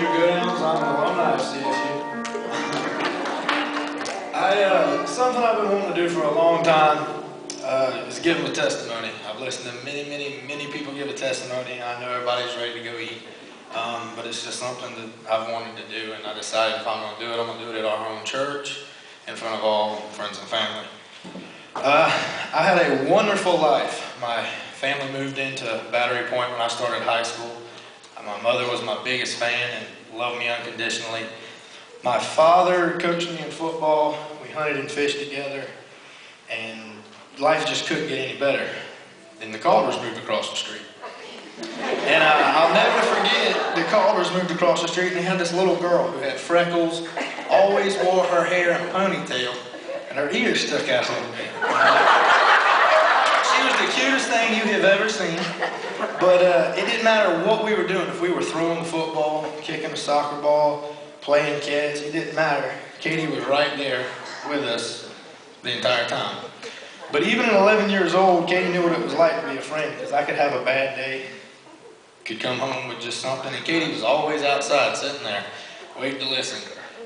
Andrew Goodhouse. I'm an alumni of CSU. Something I've been wanting to do for a long time is give them a testimony. I've listened to many people give a testimony. I know everybody's ready to go eat, but it's just something that I've wanted to do, and I decided if I'm going to do it, I'm going to do it at our home church in front of all friends and family. I had a wonderful life. My family moved into Battery Point when I started high school. My mother was my biggest fan and loved me unconditionally. My father coached me in football. We hunted and fished together, and life just couldn't get any better. Then the Calders moved across the street. And I'll never forget, the Calders moved across the street, and they had this little girl who had freckles, always wore her hair in a ponytail, and her ears stuck out a little bit. She was the cutest thing you have ever seen, but it didn't matter what we were doing. If we were throwing the football, kicking a soccer ball, playing catch, it didn't matter. Katie was right there with us the entire time. But even at 11 years old, Katie knew what it was like to be a friend, because I could have a bad day, could come home with just something, and Katie was always outside sitting there, waiting to listen,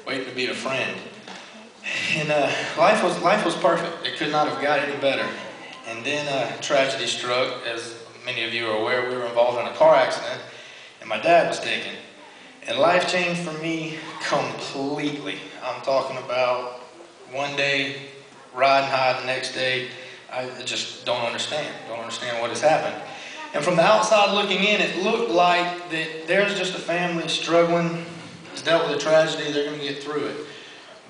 waiting to be a friend. And life was perfect. It could not have got any better. And then tragedy struck. As many of you are aware, we were involved in a car accident, and my dad was taken. And life changed for me completely. I'm talking about one day riding high, the next day I just don't understand what has happened. And from the outside looking in, it looked like that there's just a family struggling, has dealt with a tragedy, they're going to get through it.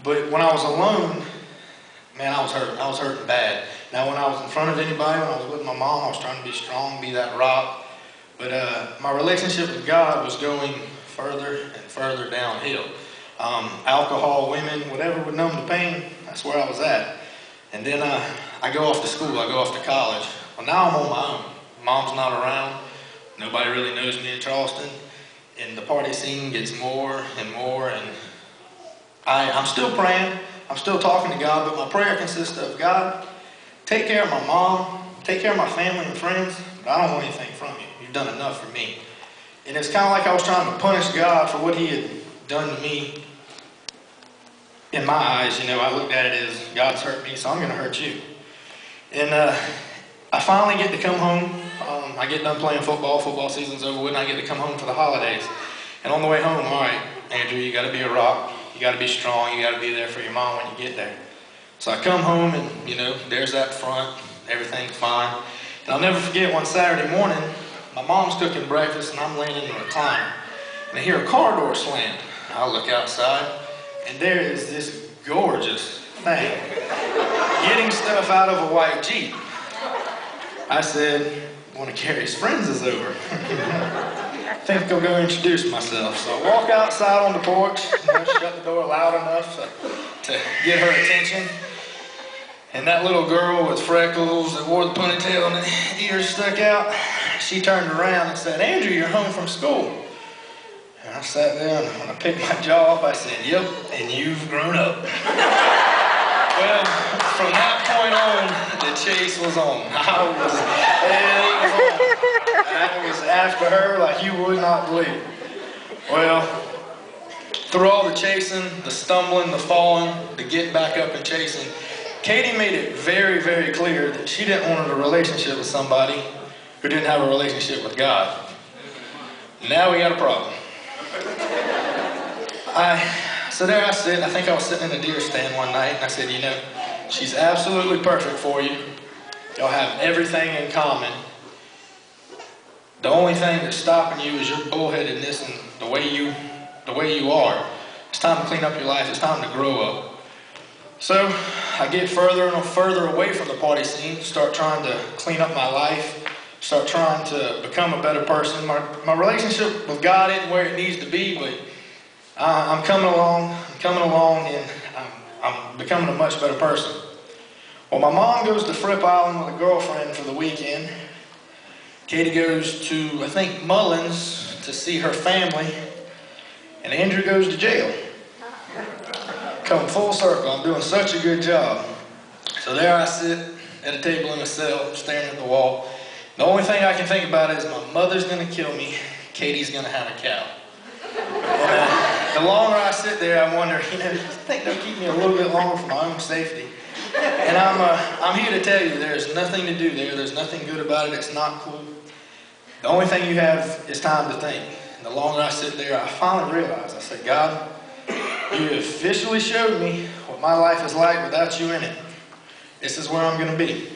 But when I was alone, man, I was hurting bad. Now when I was in front of anybody, when I was with my mom, I was trying to be strong, be that rock. But my relationship with God was going further and further downhill. Alcohol, women, whatever would numb the pain, that's where I was at. And then I go off to school, I go off to college. Well, now I'm on my own. Mom's not around. Nobody really knows me in Charleston. And the party scene gets more and more. And I'm still praying. I'm still talking to God, but my prayer consists of, God, take care of my mom, take care of my family and friends, but I don't want anything from you. You've done enough for me. And it's kind of like I was trying to punish God for what he had done to me. In my eyes, you know, I looked at it as God's hurt me, so I'm going to hurt you. And I finally get to come home. I get done playing football. Football season's over with, and I get to come home for the holidays. And on the way home, all right, Andrew, you got to be a rock. You got to be strong. You got to be there for your mom when you get there. So I come home, and, you know, there's that front. Everything's fine. And I'll never forget one Saturday morning, my mom's cooking breakfast, and I'm laying in the recliner. And I hear a car door slam. I look outside, and there is this gorgeous thing getting stuff out of a white Jeep. I said, one of Carrie's friends is over. I think I'll go introduce myself. So I walk outside on the porch, you know, shut the door loud enough to get her attention. And that little girl with freckles that wore the ponytail and the ears stuck out, she turned around and said, Andrew, you're home from school. And I sat there, and when I picked my jaw up, I said, yep, and you've grown up. Well, from that point on, the chase was on. I was after her like you would not believe. Well, through all the chasing, the stumbling, the falling, the getting back up and chasing, Katie made it very, very clear that she didn't want a relationship with somebody who didn't have a relationship with God. Now we got a problem. So there I sit. I think I was sitting in a deer stand one night, and I said, you know, she's absolutely perfect for you. Y'all have everything in common. The only thing that's stopping you is your bullheadedness and the way you are. It's time to clean up your life. It's time to grow up. So I get further and further away from the party scene, start trying to clean up my life, start trying to become a better person. My relationship with God isn't where it needs to be, but I'm coming along, and I'm becoming a much better person. Well, my mom goes to Fripp Island with a girlfriend for the weekend. Katie goes to, I think, Mullins to see her family, and Andrew goes to jail. Come full circle. I'm doing such a good job. So there I sit at a table in a cell, staring at the wall. The only thing I can think about is my mother's going to kill me, Katie's going to have a cow. And The longer I sit there, I wonder, I think they'll keep me a little bit longer for my own safety. And I'm here to tell you, there's nothing to do there. There's nothing good about it. It's not cool. The only thing you have is time to think. And the longer I sit there, I finally realize, I said, God, you officially showed me what my life is like without you in it. This is where I'm going to be.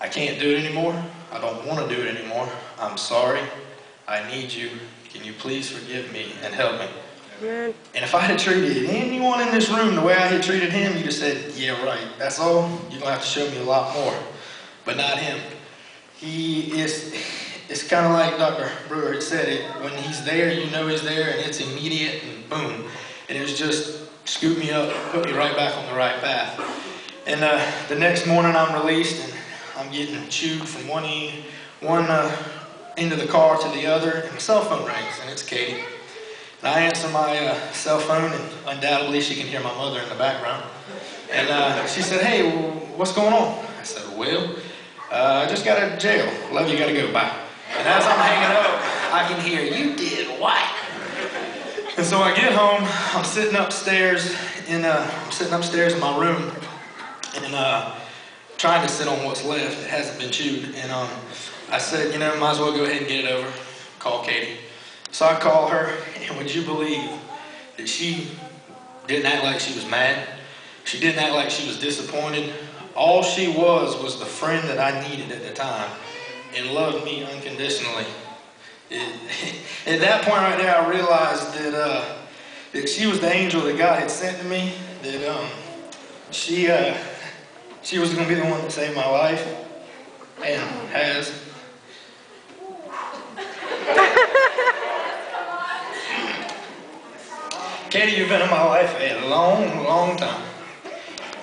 I can't do it anymore. I don't want to do it anymore. I'm sorry. I need you. Can you please forgive me and help me? And if I had treated anyone in this room the way I had treated him, you'd have said, yeah, right. That's all. You're going to have to show me a lot more. But not him. It's kind of like Dr. Brewer had said it. When he's there, you know he's there, and it's immediate, and boom. And it was just scoop me up, put me right back on the right path. And the next morning I'm released, and I'm getting chewed from one end of the car to the other, and my cell phone rings, and it's Katie. And I answer my cell phone, and undoubtedly she can hear my mother in the background. And she said, hey, what's going on? I said, well, I just got out of jail. Love you, gotta go, bye. And as I'm hanging up, I can hear, you did what? And so I get home, I'm sitting upstairs in my room, and trying to sit on what's left. It hasn't been chewed. And I said, might as well go ahead and get it over. Call Katie. So I call her, and would you believe that she didn't act like she was mad? She didn't act like she was disappointed. All she was the friend that I needed at the time, and loved me unconditionally. At that point right there, I realized that she was the angel that God had sent to me. That she was going to be the one that saved my life, and has. Katie, you've been in my life a long, long time.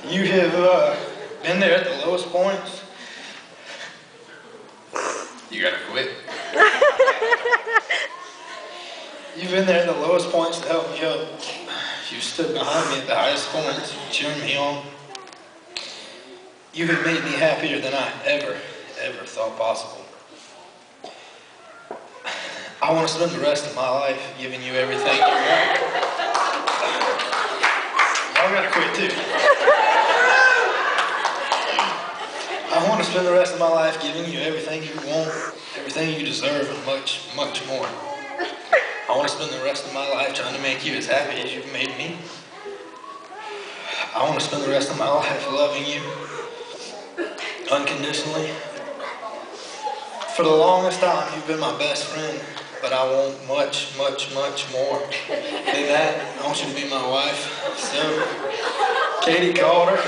You have been there at the lowest points. You gotta quit. You've been there at the lowest points to help me up. You stood behind me at the highest points, cheering me on. You have made me happier than I ever thought possible. I want to spend the rest of my life giving you everything you want. Y'all gotta quit too. I want to spend the rest of my life giving you everything you want, everything you deserve, and much, much more. I want to spend the rest of my life trying to make you as happy as you've made me. I want to spend the rest of my life loving you unconditionally. For the longest time, you've been my best friend, but I want much, much, much more than that. I want you to be my wife. So, Katie called her.